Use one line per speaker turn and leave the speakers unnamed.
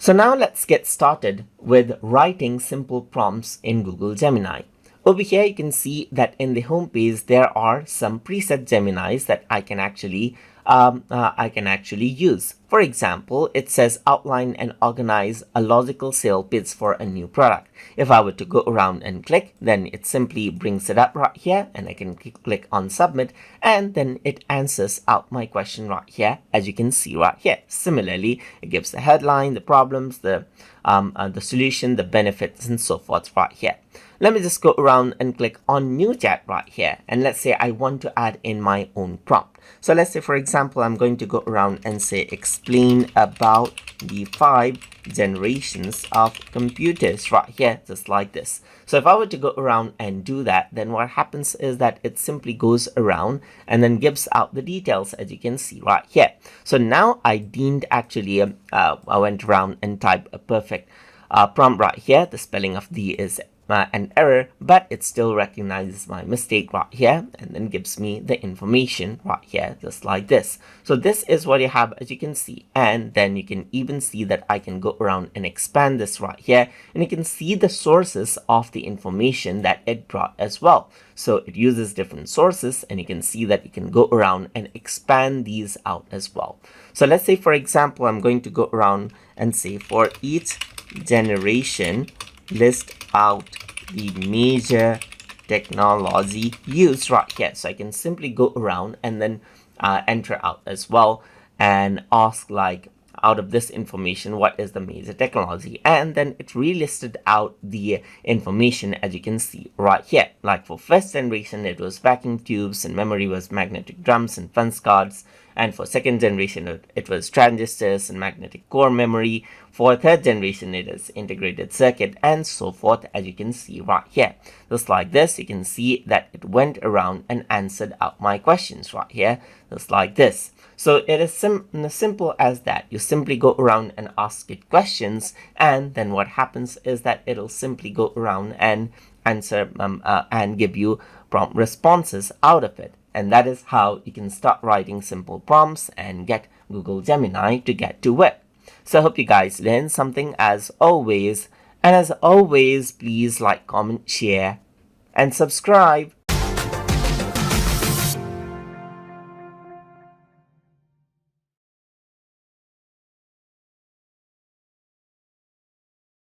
So now let's get started with writing simple prompts in Google Gemini. Over here you can see that in the home page there are some preset Geminis that I can actually use. For example, it says outline and organize a logical sale pitch for a new product. If I were to go around and click, then it simply brings it up right here and I can click on submit, and then it answers out my question right here, as you can see right here. Similarly, it gives the headline, the problems, the solution, the benefits, and so forth right here. Let me just go around and click on new chat right here, and let's say I want to add in my own prompt. So let's say, for example, I'm going to go around and say explain about the 5 generations of computers right here, just like this. So if I were to go around and do that, then what happens is that it simply goes around and then gives out the details, as you can see right here. So now I didn't actually I went around and typed a perfect prompt right here. The spelling of the is an error, but it still recognizes my mistake right here and then gives me the information right here, just like this. So this is what you have, as you can see, and then you can even see that I can go around and expand this right here, and you can see the sources of the information that it brought as well. So it uses different sources, and you can see that you can go around and expand these out as well. So let's say, for example, I'm going to go around and say for each generation list out the major technology used right here. So I can simply go around and then enter out as well and ask, like, out of this information, what is the major technology? And then it relisted out the information, as you can see right here. Like for first generation, it was vacuum tubes, and memory was magnetic drums and fence cards. And for second generation, it was transistors and magnetic core memory. For third generation, it is integrated circuit, and so forth, as you can see right here. Just like this, you can see that it went around and answered out my questions right here, just like this. So it is simple as that. You simply go around and ask it questions, and then what happens is that it'll simply go around and answer and give you prompt responses out of it. And that is how you can start writing simple prompts and get Google Gemini to get to work. So I hope you guys learned something as always. And as always, please like, comment, share, and subscribe.